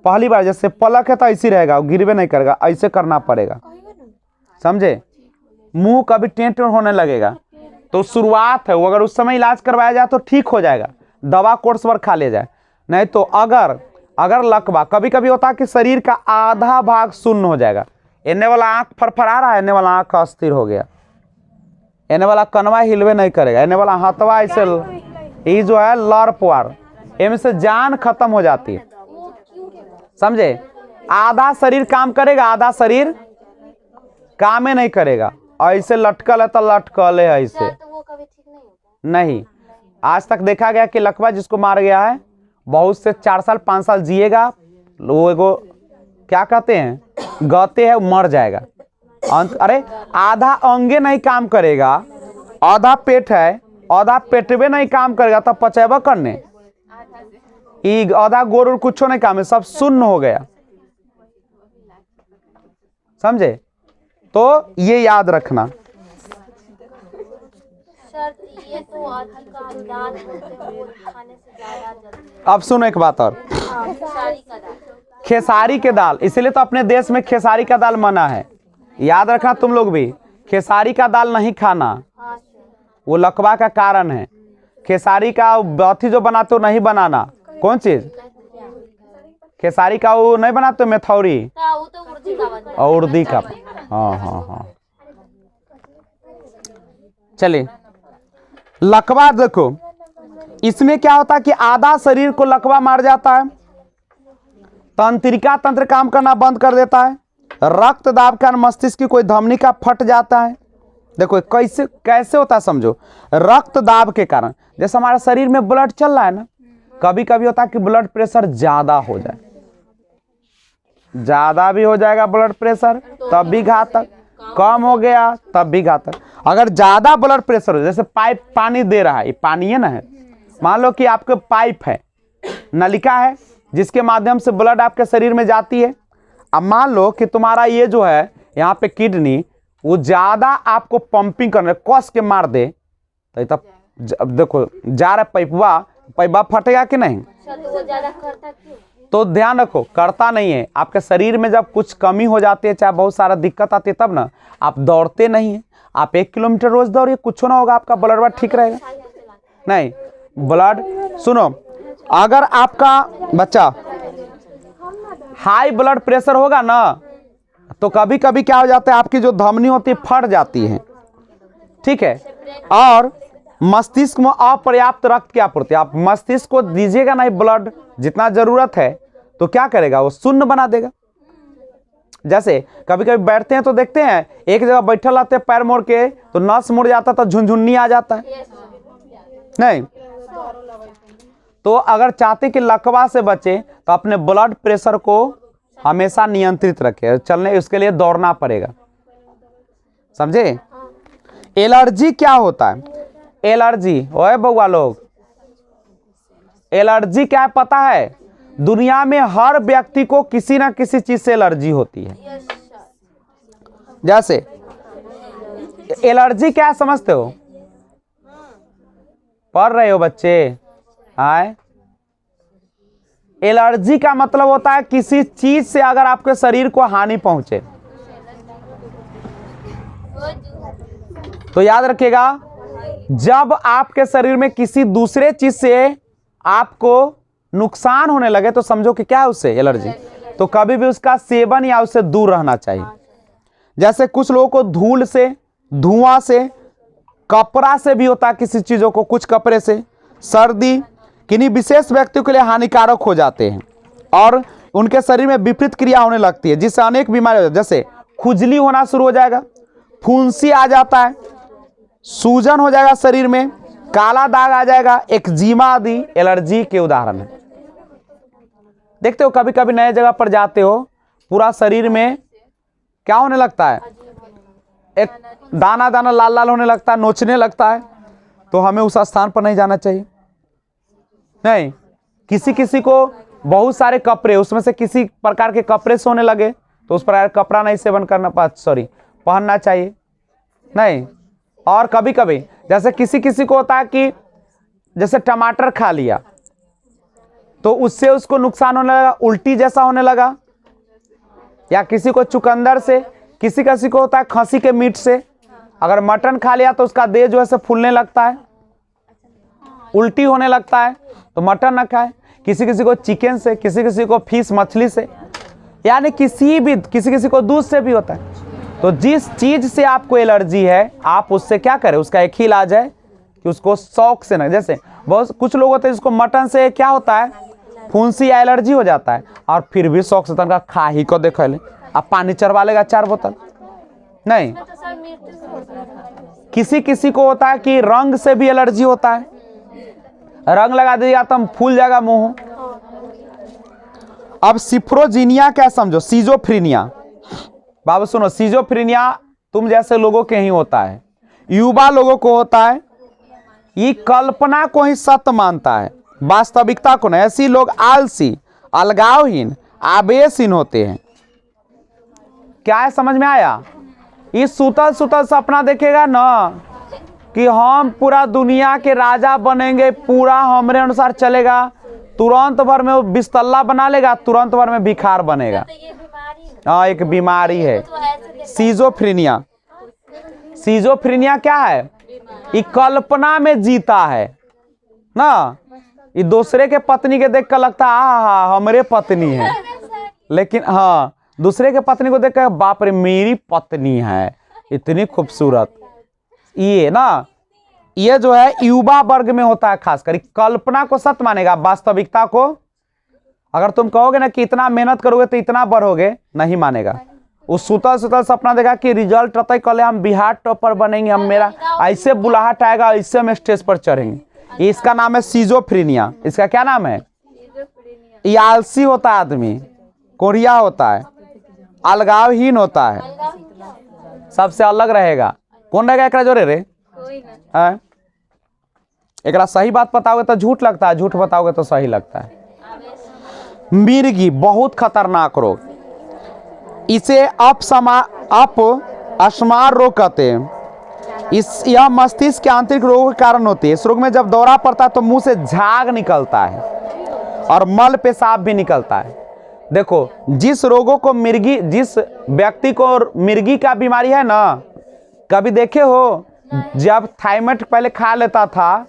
पहली बार। जैसे पलक है तो ऐसी रहेगा, गिरवे नहीं करेगा, ऐसे करना पड़ेगा। समझे, मुंह कभी टेंट होने लगेगा तो शुरुआत है वो, अगर उस समय इलाज करवाया जाए तो ठीक हो जाएगा, दवा कोर्स पर खा ले जाए। नहीं तो अगर लकवा कभी कभी होता है कि शरीर का आधा भाग शून्य हो जाएगा, इन्ने वाला आंख फरफरा रहा है, इन्ने वाला आंख अस्थिर हो गया, इन्ने वाला कनवा हिलवे नहीं करेगा, इन्ने वाला हाथवा ऐसे, ये जो है लड़ पुआर, इनमें से जान खत्म हो जाती है। समझे, आधा शरीर काम करेगा, आधा शरीर काम ही नहीं करेगा, ऐसे लटकल है तो लटकल है ऐसे तो वो कभी ठीक नहीं होता। नहीं। आज तक देखा गया कि लकवा जिसको मार गया है बहुत से 4 साल 5 साल जिएगा, वो एगो क्या कहते हैं गते है, मर जाएगा। अरे आधा अंगे नहीं काम करेगा, आधा पेट है, आधा पेटवे नहीं काम करेगा तब पचेबा करने, आधा गोर और कुछ नहीं काम है, सब शून्य हो गया। समझे, तो ये याद रखना। शर्त ये तो आदमी का दाल बोलते हैं वो खाने से ज्यादा जल्दी। अब सुनो एक बात और, खेसारी का दाल, खेसारी के दाल, इसलिए तो अपने देश में खेसारी का दाल मना है, याद रखना तुम लोग भी, खेसारी का दाल नहीं खाना, हाँ वो लकवा का कारण है। खेसारी का अथी जो बनाते हो नहीं बनाना, कौन चीज खेसारी का वो नहीं बनाते हो, मेथौरी वो तो उर्दी का बनता है। और उर्दी का। हाँ हाँ हाँ, चलिए लकवा देखो, इसमें क्या होता है कि आधा शरीर को लकवा मार जाता है, तंत्रिका तंत्र काम करना बंद कर देता है, रक्त दाब के कारण मस्तिष्क की कोई धमनी का फट जाता है। देखो कैसे कैसे होता है समझो, रक्त दाब के कारण, जैसे हमारे शरीर में ब्लड चल रहा है ना, कभी कभी होता है कि ब्लड प्रेशर ज्यादा हो जाए, ज्यादा भी हो जाएगा ब्लड प्रेशर तब भी घातक, कम हो गया तब भी घातक। अगर ज्यादा ब्लड प्रेशर हो, जैसे पाइप पानी दे रहा है, ये पानी है ना है, मान लो कि आपके पाइप है, नलिका है जिसके माध्यम से ब्लड आपके शरीर में जाती है। अब मान लो कि तुम्हारा ये जो है यहाँ पे किडनी, वो ज्यादा आपको पंपिंग करने कस के मार दे, तो तब देखो जा रहा पैपा फटेगा कि नहीं। तो वो ज्यादा करता क्यों? तो ध्यान रखो, करता नहीं है, आपके शरीर में जब कुछ कमी हो जाती है, चाहे बहुत सारा दिक्कत आती है, तब ना आप दौड़ते नहीं है। आप 1 किलोमीटर रोज दौड़िए, कुछ ना होगा, आपका ब्लड ठीक रहेगा। नहीं ब्लड, सुनो, अगर आपका बच्चा हाई ब्लड प्रेशर होगा ना, तो कभी कभी क्या हो जाता है, आपकी जो धमनी होती है फट जाती है, ठीक है, और मस्तिष्क में अपर्याप्त रक्त की आपूर्ति, आप मस्तिष्क को दीजिएगा नहीं ब्लड जितना जरूरत है, तो क्या करेगा, वो शून्य बना देगा। जैसे कभी कभी बैठते हैं तो देखते हैं एक जगह बैठल रहते हैं, पैर मोड़ के तो नस मुड़ जाता, तो झुनझुन्नी आ जाता है नहीं। तो अगर चाहते कि लकवा से बचे तो अपने ब्लड प्रेशर को हमेशा नियंत्रित रखे, चलने उसके लिए दौड़ना पड़ेगा। समझे। एलर्जी क्या होता है, एलर्जी ओए बउआ लोग, एलर्जी क्या है पता है, दुनिया में हर व्यक्ति को किसी ना किसी चीज से एलर्जी होती है। जैसे एलर्जी क्या है समझते हो, पढ़ रहे हो बच्चे, आए, एलर्जी का मतलब होता है किसी चीज से अगर आपके शरीर को हानि पहुंचे, तो याद रखिएगा जब आपके शरीर में किसी दूसरे चीज से आपको नुकसान होने लगे तो समझो कि क्या है उससे एलर्जी, तो कभी भी उसका सेवन या उससे दूर रहना चाहिए। जैसे कुछ लोगों को धूल से, धुआं से, कपड़ा से भी होता है किसी चीजों को, कुछ कपड़े से, सर्दी किन्हीं विशेष व्यक्तियों के लिए हानिकारक हो जाते हैं और उनके शरीर में विपरीत क्रिया होने लगती है, जिससे अनेक बीमारी, जैसे खुजली होना शुरू हो जाएगा, फुंसी आ जाता है, सूजन हो जाएगा शरीर में, काला दाग आ जाएगा, एक्जिमा आदि एलर्जी के उदाहरण है। देखते हो कभी कभी नए जगह पर जाते हो, पूरा शरीर में क्या होने लगता है, एक दाना दाना लाल लाल होने लगता है, नोचने लगता है, तो हमें उस स्थान पर नहीं जाना चाहिए। नहीं, किसी किसी को बहुत सारे कपड़े, उसमें से किसी प्रकार के कपड़े से होने लगे तो उस प्रकार कपड़ा नहीं सेवन करना, पहनना चाहिए नहीं। और कभी कभी जैसे किसी किसी को होता है कि जैसे टमाटर खा लिया तो उससे उसको नुकसान होने लगा, उल्टी जैसा होने लगा, या किसी को चुकंदर से, किसी किसी को होता है खसी के मीट से, अगर मटन खा लिया तो उसका देह जो है से फूलने लगता है, उल्टी होने लगता है, तो मटन न खाए। किसी किसी को चिकन से, किसी किसी को फिश मछली से, यानी किसी किसी को दूध से भी होता है। तो जिस चीज से आपको एलर्जी है आप उससे क्या करें, उसका एक ही इलाज है कि उसको शौक से ना, जैसे बहुत कुछ लोग होते हैं जिसको मटन से क्या होता है फुंसी या एलर्जी हो जाता है, और फिर भी शौक से तनका खा ही को देख ले, अब पानी चढ़वा लेगा 4 बोतल नहीं। तो सर मृत्यु से होता है। किसी किसी को होता है कि रंग से भी एलर्जी होता है, रंग लगा दीजिएगा तो हम फूल जाएगा मुंह। अब सिफ्रोजीनिया क्या समझो, सीजोफ्रीनिया। बाबू सुनो, सीजोफ्रीनिया तुम जैसे लोगों के ही होता है, युवा लोगों को होता है। ये कल्पना को ही सत्य मानता है, वास्तविकता को नहीं। ऐसी लोग आलसी, अलगावहीन, आवेशहीन होते हैं। क्या है, समझ में आया? इस सुतल सुतल सपना देखेगा ना कि हम पूरा दुनिया के राजा बनेंगे, पूरा हमरे अनुसार चलेगा, तुरंत भर में वो बिस्तल्ला बना लेगा, तुरंत भर में भिखार बनेगा। तो ये बीमारी है। हाँ, एक बीमारी है तो ऐसे देखा सीजोफ्रीनिया। सीजोफ्रीनिया क्या है? ये कल्पना में जीता है ना, ये दूसरे के पत्नी के देख कर लगता है हाँ हमरे पत्नी है, लेकिन हाँ दूसरे के पत्नी को देख कर बाप रे मेरी पत्नी है, इतनी खूबसूरत। ये ना, ये जो है युवा वर्ग में होता है, खासकर कल्पना को सत्य मानेगा, वास्तविकता को अगर तुम कहोगे ना कि इतना मेहनत करोगे तो इतना बढ़ोगे, नहीं मानेगा। उस सुतल सुतल सपना देखा कि रिजल्ट रहता है कल हम बिहार टॉपर बनेंगे, हम मेरा ऐसे बुलाहट आएगा, ऐसे हम स्टेज पर चढ़ेंगे। इसका नाम है सीजोफ्रीनिया। इसका क्या नाम है? ये आलसी होता है आदमी, कोरिया होता है, अलगावहीन होता है, सबसे अलग रहेगा। कौन रहेगा एकरा जोरे रे? हैं? एकरा सही बात बताओगे तो झूठ लगता है, झूठ बताओगे तो सही लगता है। मिर्गी बहुत खतरनाक रोग, इसे अपस्मार रोग कहते हैं। यह मस्तिष्क के आंतरिक रोगों के कारण होती है। इस रोग में जब दौरा पड़ता है तो मुंह से झाग निकलता है और मल पेशाब भी निकलता है। देखो, जिस व्यक्ति को मिर्गी का बीमारी है ना, कभी देखे हो जब थाइमेट पहले खा लेता था,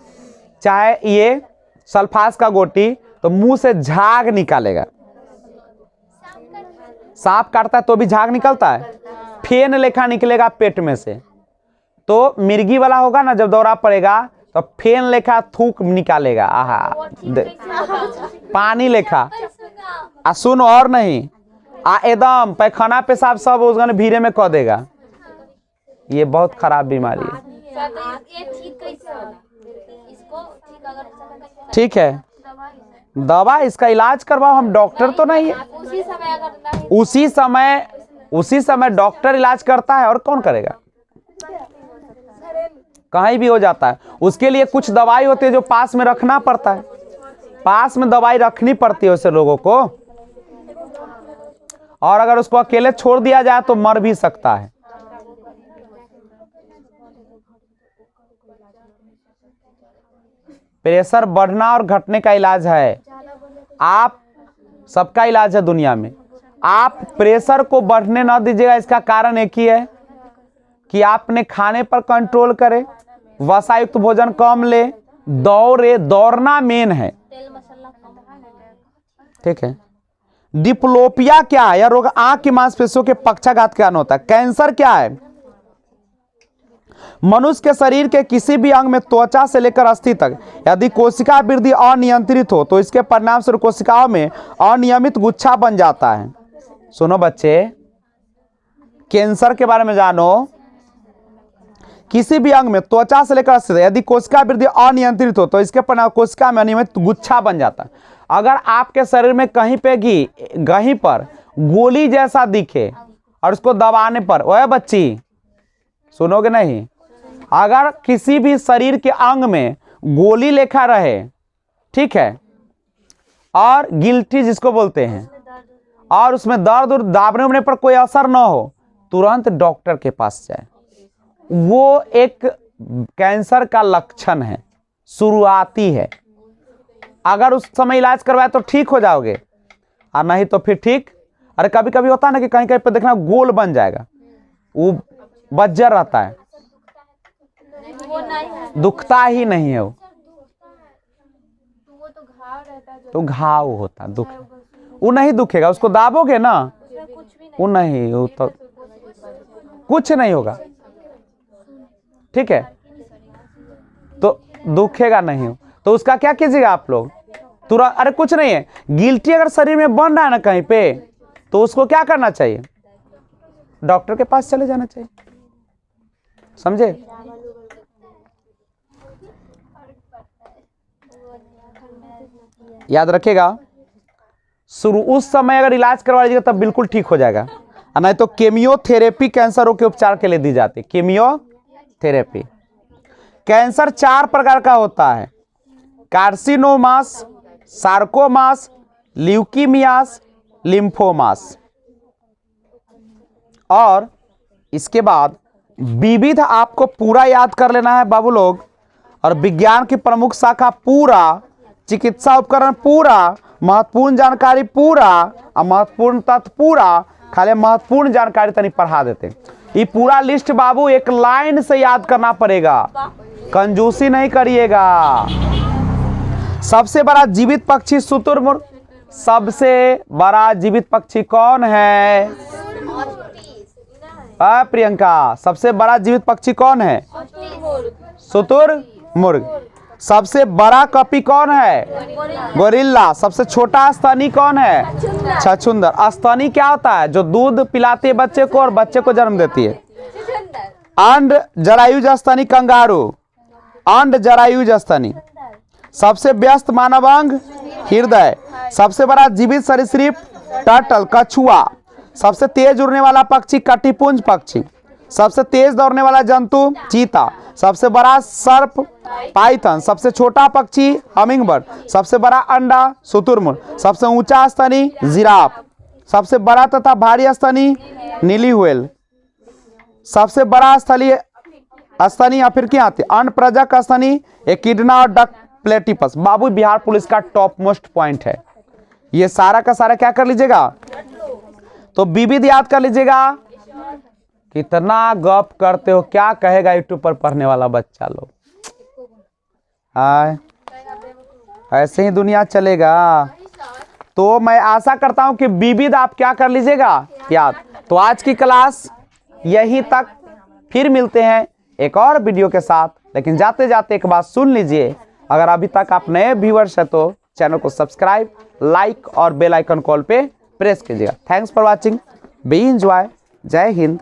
चाहे ये सल्फास का गोटी, तो मुंह से झाग निकालेगा। सांप काटता है तो भी झाग निकलता है, फेन लेखा निकलेगा पेट में से। तो मिर्गी वाला होगा ना, जब दौरा पड़ेगा तो फेन लेखा थूक निकालेगा, आहा पानी लेखा। सुन और नहीं, एकदम पैखाना पेशाब सब उसने भीरे में कह देगा। ये बहुत खराब बीमारी है। सर तो ये ठीक कैसे होला? इसको ठीक अगर ठीक है, दवा इसका इलाज करवाओ, हम डॉक्टर तो नहीं है। उसी समय अगर नहीं उसी समय डॉक्टर इलाज करता है, और कौन करेगा? कहीं भी हो जाता है। उसके लिए कुछ दवाई होती है जो पास में रखना पड़ता है, पास में दवाई रखनी पड़ती है उसे लोगों को, और अगर उसको अकेले छोड़ दिया जाए तो मर भी सकता है। प्रेशर बढ़ना और घटने का इलाज है, आप सबका इलाज है दुनिया में। आप प्रेशर को बढ़ने ना दीजिएगा, इसका कारण एक ही है कि आपने खाने पर कंट्रोल करे, वसायुक्त भोजन कम ले, दौड़ना मेन है। तेल मसाला कम है। ठीक है। डिप्लोपिया क्या है? यह रोग आंख की मांसपेशियों के पक्षाघात के कारण होता है। कैंसर क्या है? मनुष्य के शरीर के किसी भी अंग में त्वचा से लेकर अस्थि तक यदि कोशिका वृद्धि अनियंत्रित हो तो इसके परिणाम स्वरूप कोशिकाओं में अनियमित गुच्छा बन जाता है। सुनो बच्चे, कैंसर के बारे में जानो। किसी भी अंग में त्वचा से लेकर अस्थि तक यदि कोशिका वृद्धि अनियंत्रित हो तो इसके परिणाम कोशिका में अनियमित गुच्छा बन जाता है। अगर आपके शरीर में कहीं पर गोली जैसा दिखे और उसको दबाने पर, ओए बच्ची सुनोगे नहीं, अगर किसी भी शरीर के अंग में गोली लेखा रहे, ठीक है, और गिल्टी जिसको बोलते हैं, और उसमें दर्द और दाबने उबने पर कोई असर ना हो, तुरंत डॉक्टर के पास जाए। वो एक कैंसर का लक्षण है, शुरुआती है। अगर उस समय इलाज करवाए तो ठीक हो जाओगे, और नहीं तो फिर ठीक। अरे कभी कभी होता है ना कि कहीं कहीं पे देखना गोल बन जाएगा, वो बज्जर रहता है, वो नहीं है, दुखता ही नहीं है वो, वो तो घाव रहता है, तो घाव होता दुख, वो नहीं दुखेगा, उसको दाबोगे ना कुछ भी वो नहीं, वो तो कुछ नहीं होगा, ठीक है, तो दुखेगा नहीं। तो उसका क्या कीजिएगा आप लोग तुरंत, अरे कुछ नहीं है, गिल्टी अगर शरीर में बन रहा है ना कहीं पे, तो उसको क्या करना चाहिए, डॉक्टर के पास चले जाना चाहिए, समझे। याद रखेगा, शुरू उस समय अगर इलाज करवा लीजिएगा तब बिल्कुल ठीक हो जाएगा, और नहीं तो केमियोथेरेपी कैंसरों के उपचार के लिए दी जाती है। केमियोथेरेपी, कैंसर 4 प्रकार का होता है, कार्सिनोमास, सार्कोमास, ल्यूकीमियास, लिम्फोमास। और इसके बाद विविध आपको पूरा याद कर लेना है बाबू लोग, और विज्ञान की प्रमुख शाखा पूरा, चिकित्सा उपकरण पूरा, महत्वपूर्ण जानकारी पूरा, और महत्वपूर्ण तथ्य पूरा, खाली महत्वपूर्ण जानकारी तनी पढ़ा देते। ये पूरा लिस्ट बाबू एक लाइन से याद करना पड़ेगा, कंजूसी नहीं करिएगा। सबसे बड़ा जीवित पक्षी शुतुरमुर्ग, सबसे बड़ा जीवित पक्षी कौन है, प्रियंका, सबसे बड़ा जीवित पक्षी कौन है, शुतुरमुर्ग। सबसे बड़ा कपी कौन है, गोरिल्ला। सबसे छोटा स्तनी कौन है, छछूंदर। स्तनी क्या होता है, जो दूध पिलाती है बच्चे को और बच्चे को जन्म देती है। अंड जरायुज स्तनी कंगारू, अंड जरायुज स्तनी। सबसे व्यस्त मानव अंग हृदय। सबसे बड़ा जीवित सरीसृप टर्टल, कछुआ। सबसे तेज उड़ने वाला पक्षी कटिपुंज पक्षी। सबसे तेज दौड़ने वाला जंतु चीता। सबसे बड़ा सर्प पाइथन। सबसे छोटा पक्षी हमिंगबर्ड। सबसे बड़ा अंडा शुतुरमुर्ग। सबसे ऊंचा स्तनी जिराफ। सबसे बड़ा तथा भारी स्तनी नीली व्हेल। सबसे बड़ा स्थलीय स्तनी या फिर क्या आते अन्न प्रजक स्तनी एकिडना और डक प्लेटिपस। बाबू बिहार पुलिस का टॉप मोस्ट पॉइंट है ये, सारा का सारा क्या कर लीजिएगा, तो विविध याद कर लीजिएगा। कितना गप करते हो, क्या कहेगा यूट्यूब पर पढ़ने वाला बच्चा लोग, हाय ऐसे ही दुनिया चलेगा। तो मैं आशा करता हूं कि विविध आप क्या कर लीजिएगा याद। तो आज की क्लास यहीं तक, फिर मिलते हैं एक और वीडियो के साथ। लेकिन जाते जाते एक बात सुन लीजिए, अगर अभी तक आप नए व्यूअर्स हैं तो चैनल को सब्सक्राइब, लाइक और बेल आइकन कॉल पे प्रेस कीजिएगा। Thanks for watching, B enjoy. जय हिंद,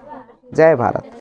जय भारत।